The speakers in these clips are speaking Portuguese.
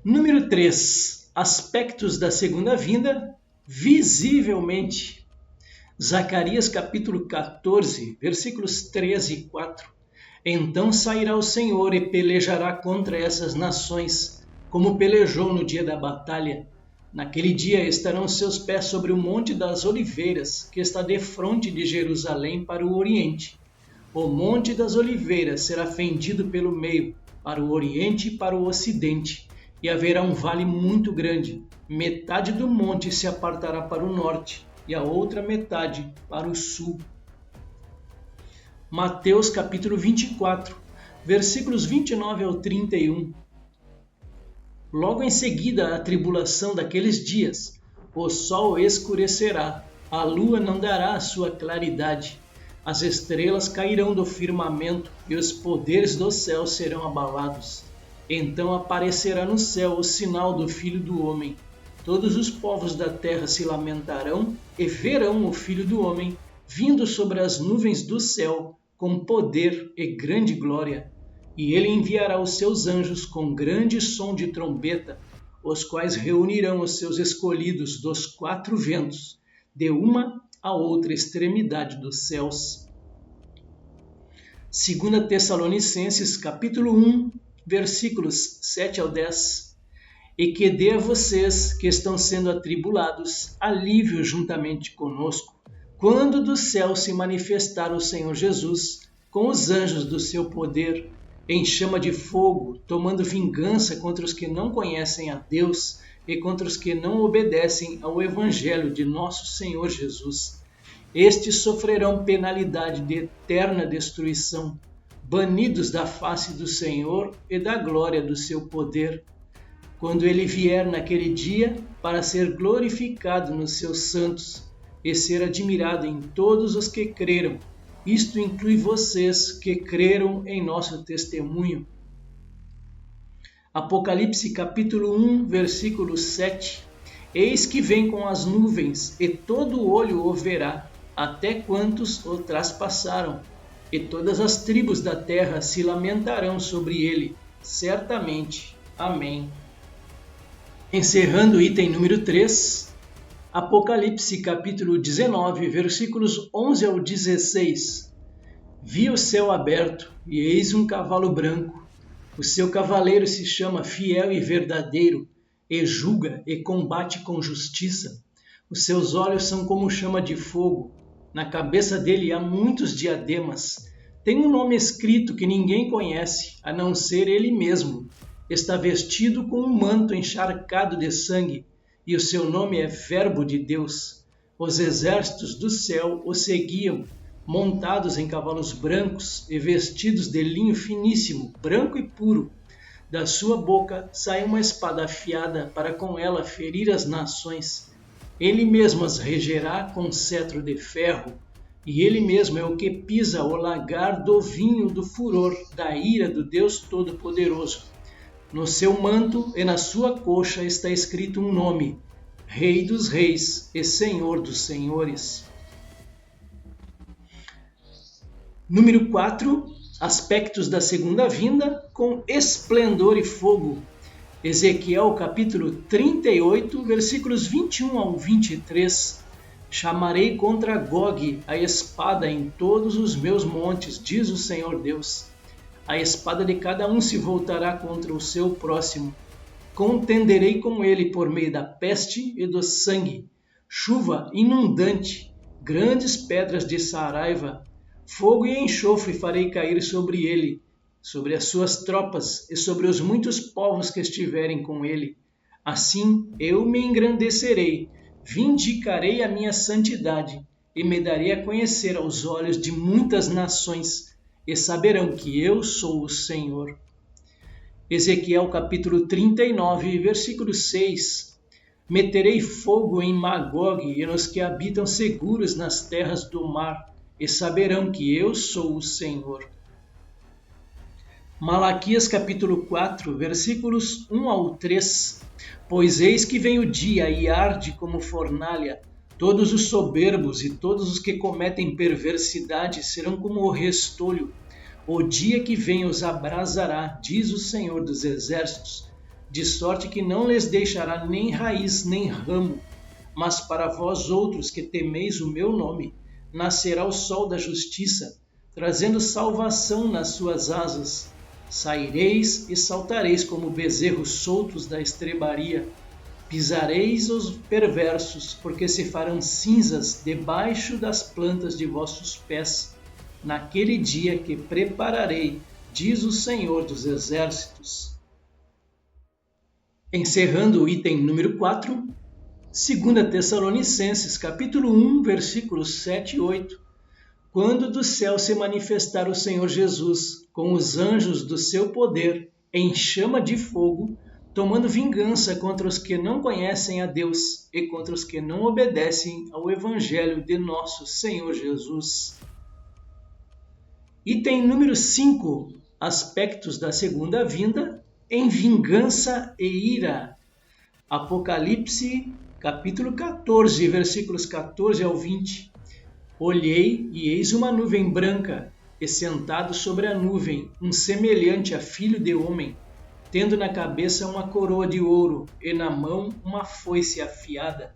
Número 3. Aspectos da segunda vinda, visivelmente. Zacarias capítulo 14, versículos 13 e 4. Então sairá o Senhor e pelejará contra essas nações, como pelejou no dia da batalha. Naquele dia estarão seus pés sobre o Monte das Oliveiras, que está defronte de Jerusalém para o oriente. O Monte das Oliveiras será fendido pelo meio, para o oriente e para o ocidente, e haverá um vale muito grande. Metade do monte se apartará para o norte, e a outra metade para o sul. Mateus capítulo 24, versículos 29 ao 31. Logo em seguida à tribulação daqueles dias, o sol escurecerá, a lua não dará a sua claridade, as estrelas cairão do firmamento e os poderes do céu serão abalados. Então aparecerá no céu o sinal do Filho do Homem. Todos os povos da terra se lamentarão e verão o Filho do Homem vindo sobre as nuvens do céu com poder e grande glória. E ele enviará os seus anjos com grande som de trombeta, os quais reunirão os seus escolhidos dos quatro ventos, de uma a outra extremidade dos céus. 2 Tessalonicenses capítulo 1, versículos 7 ao 10. E que dê a vocês que estão sendo atribulados alívio juntamente conosco, quando do céu se manifestar o Senhor Jesus com os anjos do seu poder, em chama de fogo, tomando vingança contra os que não conhecem a Deus e contra os que não obedecem ao Evangelho de nosso Senhor Jesus. Estes sofrerão penalidade de eterna destruição, banidos da face do Senhor e da glória do seu poder, quando ele vier naquele dia para ser glorificado nos seus santos e ser admirado em todos os que creram. Isto inclui vocês que creram em nosso testemunho. Apocalipse capítulo 1, versículo 7. Eis que vem com as nuvens, e todo olho o verá, até quantos o traspassaram, e todas as tribos da terra se lamentarão sobre ele, certamente. Amém. Encerrando o item número 3, Apocalipse capítulo 19, versículos 11 ao 16. Vi o céu aberto, e eis um cavalo branco. O seu cavaleiro se chama Fiel e Verdadeiro, e julga e combate com justiça. Os seus olhos são como chama de fogo. Na cabeça dele há muitos diademas. Tem um nome escrito que ninguém conhece, a não ser ele mesmo. Está vestido com um manto encharcado de sangue, e o seu nome é Verbo de Deus. Os exércitos do céu o seguiam, montados em cavalos brancos e vestidos de linho finíssimo, branco e puro. Da sua boca sai uma espada afiada para com ela ferir as nações. Ele mesmo as regerá com cetro de ferro, e ele mesmo é o que pisa o lagar do vinho do furor da ira do Deus Todo-Poderoso. No seu manto e na sua coxa está escrito um nome: Rei dos Reis e Senhor dos Senhores. Número 4. Aspectos da segunda vinda com esplendor e fogo. Ezequiel capítulo 38, versículos 21 ao 23. Chamarei contra Gog a espada em todos os meus montes, diz o Senhor Deus. A espada de cada um se voltará contra o seu próximo. Contenderei com ele por meio da peste e do sangue, chuva inundante, grandes pedras de saraiva, fogo e enxofre farei cair sobre ele, sobre as suas tropas e sobre os muitos povos que estiverem com ele. Assim eu me engrandecerei, vindicarei a minha santidade e me darei a conhecer aos olhos de muitas nações, e saberão que eu sou o Senhor. Ezequiel capítulo 39, versículo 6. Meterei fogo em Magog e nos que habitam seguros nas terras do mar, e saberão que eu sou o Senhor. Malaquias capítulo 4, versículos 1 ao 3. Pois eis que vem o dia e arde como fornalha, todos os soberbos e todos os que cometem perversidade serão como o restolho. O dia que vem os abrasará, diz o Senhor dos Exércitos. de sorte que não lhes deixará nem raiz nem ramo. Mas para vós outros que temeis o meu nome, nascerá o sol da justiça, trazendo salvação nas suas asas. Saireis e saltareis como bezerros soltos da estrebaria. Pisareis os perversos, porque se farão cinzas debaixo das plantas de vossos pés, naquele dia que prepararei, diz o Senhor dos Exércitos. Encerrando o item número 4, 2 Tessalonicenses, capítulo 1, versículos 7 e 8. Quando do céu se manifestar o Senhor Jesus, com os anjos do seu poder, em chama de fogo, tomando vingança contra os que não conhecem a Deus e contra os que não obedecem ao Evangelho de nosso Senhor Jesus. Item número 5. Aspectos da segunda vinda em vingança e ira. Apocalipse, capítulo 14, versículos 14 ao 20. Olhei, e eis uma nuvem branca, e sentado sobre a nuvem, um semelhante a filho de homem, tendo na cabeça uma coroa de ouro, e na mão uma foice afiada.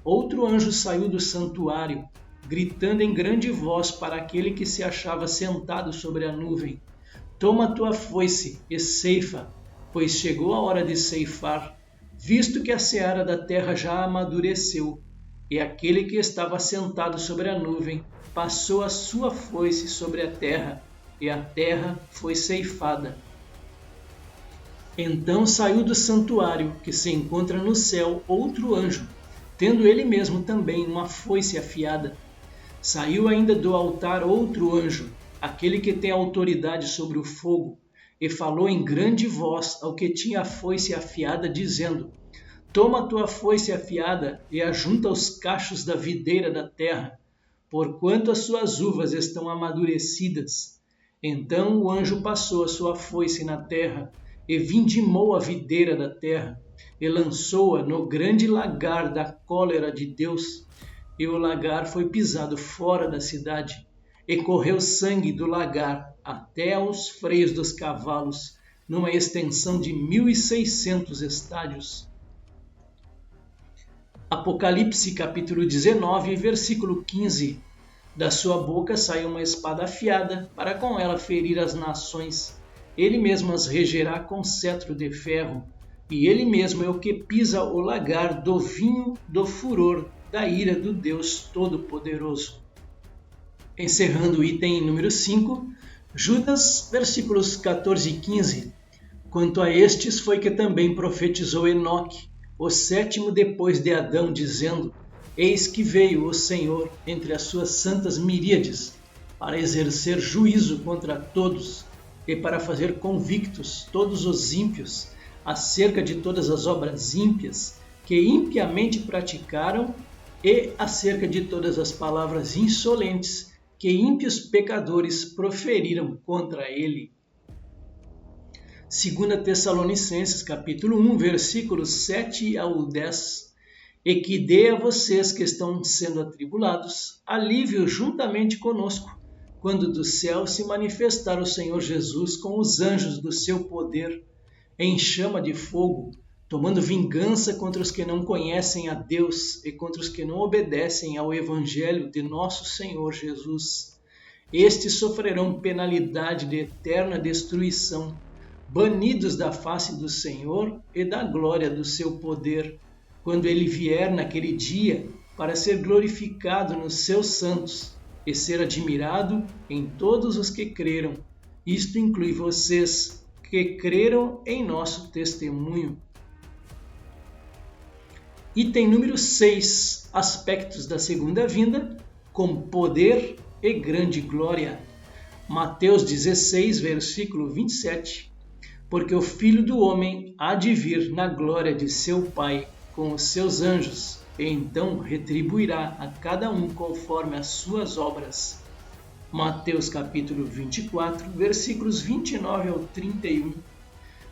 Outro anjo saiu do santuário, gritando em grande voz para aquele que se achava sentado sobre a nuvem: Toma tua foice e ceifa, pois chegou a hora de ceifar, visto que a seara da terra já amadureceu. E aquele que estava sentado sobre a nuvem passou a sua foice sobre a terra, e a terra foi ceifada. Então saiu do santuário, que se encontra no céu, outro anjo, tendo ele mesmo também uma foice afiada. Saiu ainda do altar outro anjo, aquele que tem autoridade sobre o fogo, e falou em grande voz ao que tinha a foice afiada, dizendo: Toma tua foice afiada e ajunta os cachos da videira da terra, porquanto as suas uvas estão amadurecidas. Então o anjo passou a sua foice na terra, e vindimou a videira da terra, e lançou-a no grande lagar da cólera de Deus. E o lagar foi pisado fora da cidade, e correu sangue do lagar até aos freios dos cavalos, numa extensão de 1.600 estádios. Apocalipse capítulo 19, versículo 15. Da sua boca saiu uma espada afiada, para com ela ferir as nações. Ele mesmo as regerá com cetro de ferro, e ele mesmo é o que pisa o lagar do vinho do furor da ira do Deus Todo-Poderoso. Encerrando o item número 5, Judas, versículos 14 e 15. Quanto a estes foi que também profetizou Enoque, o sétimo depois de Adão, dizendo: Eis que veio o Senhor entre as suas santas miríades, para exercer juízo contra todos, e para fazer convictos todos os ímpios, acerca de todas as obras ímpias que impiamente praticaram, e acerca de todas as palavras insolentes que ímpios pecadores proferiram contra ele. 2 Tessalonicenses, capítulo 1, versículos 7 ao 10. E que dê a vocês que estão sendo atribulados alívio juntamente conosco, quando do céu se manifestar o Senhor Jesus com os anjos do seu poder, em chama de fogo, tomando vingança contra os que não conhecem a Deus e contra os que não obedecem ao Evangelho de nosso Senhor Jesus. Estes sofrerão penalidade de eterna destruição, banidos da face do Senhor e da glória do seu poder, quando ele vier naquele dia para ser glorificado nos seus santos e ser admirado em todos os que creram. Isto inclui vocês que creram em nosso testemunho. Item número 6. Aspectos da segunda vinda, com poder e grande glória. Mateus 16, versículo 27. Porque o Filho do Homem há de vir na glória de seu Pai com os seus anjos, e então retribuirá a cada um conforme as suas obras. Mateus capítulo 24, versículos 29 ao 31.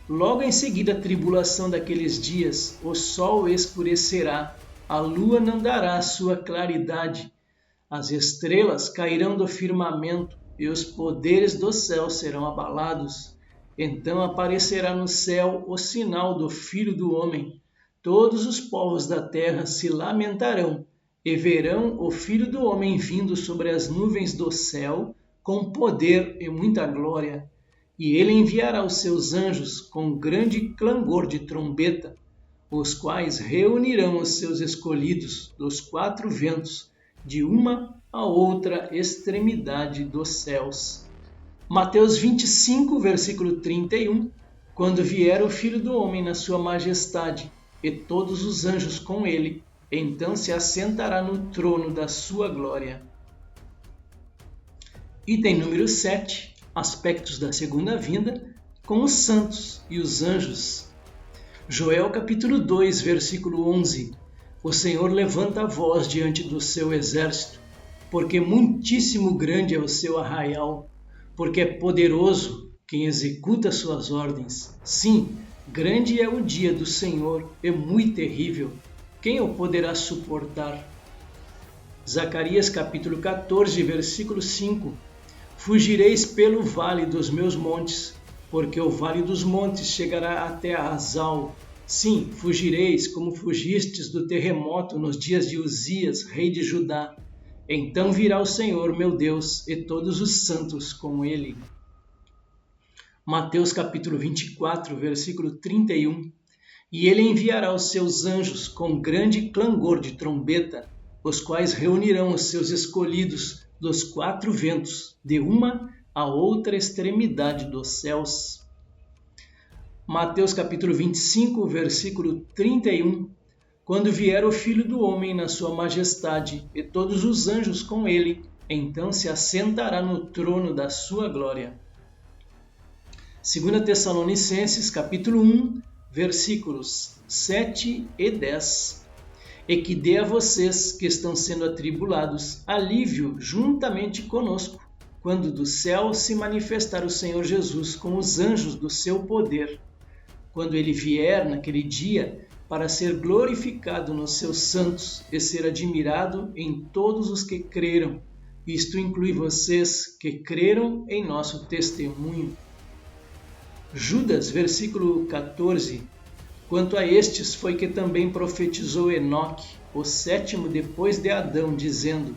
Logo em seguida a tribulação daqueles dias, o sol escurecerá, a lua não dará a sua claridade, as estrelas cairão do firmamento e os poderes do céu serão abalados. Então aparecerá no céu o sinal do Filho do Homem. Todos os povos da terra se lamentarão e verão o Filho do Homem vindo sobre as nuvens do céu com poder e muita glória. E ele enviará os seus anjos com grande clangor de trombeta, os quais reunirão os seus escolhidos dos quatro ventos, de uma a outra extremidade dos céus. Mateus 25, versículo 31. Quando vier o Filho do Homem na sua majestade, e todos os anjos com ele, então se assentará no trono da sua glória. Item número 7. Aspectos da segunda vinda, com os santos e os anjos. Joel capítulo 2, versículo 11. O Senhor levanta a voz diante do seu exército, porque muitíssimo grande é o seu arraial, porque é poderoso quem executa suas ordens. Sim, grande é o dia do Senhor, é muito terrível. Quem o poderá suportar? Zacarias capítulo 14, versículo 5. Fugireis pelo vale dos meus montes, porque o vale dos montes chegará até a Azal. Sim, fugireis como fugistes do terremoto nos dias de Uzias, rei de Judá. Então virá o Senhor, meu Deus, e todos os santos com ele. Mateus capítulo 24, versículo 31. E ele enviará os seus anjos com grande clangor de trombeta, os quais reunirão os seus escolhidos dos quatro ventos, de uma a outra extremidade dos céus. Mateus capítulo 25, versículo 31. Quando vier o Filho do Homem na sua majestade, e todos os anjos com ele, então se assentará no trono da sua glória. 2 Tessalonicenses capítulo 1, versículos 7 e 10. E que dê a vocês que estão sendo atribulados alívio juntamente conosco, quando do céu se manifestar o Senhor Jesus com os anjos do seu poder, quando ele vier naquele dia para ser glorificado nos seus santos e ser admirado em todos os que creram. Isto inclui vocês que creram em nosso testemunho. Judas, versículo 14. Quanto a estes foi que também profetizou Enoque, o sétimo depois de Adão, dizendo: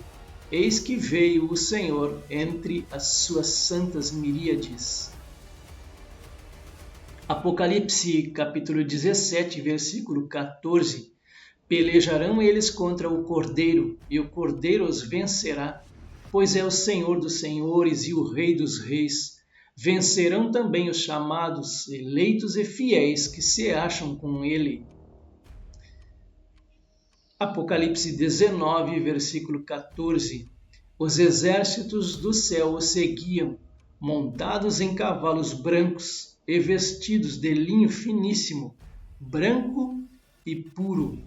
Eis que veio o Senhor entre as suas santas miríades. Apocalipse capítulo 17, versículo 14. Pelejarão eles contra o Cordeiro, e o Cordeiro os vencerá, pois é o Senhor dos senhores e o Rei dos reis. Vencerão também os chamados, eleitos e fiéis que se acham com ele. Apocalipse 19, versículo 14. Os exércitos do céu o seguiam, montados em cavalos brancos e vestidos de linho finíssimo, branco e puro.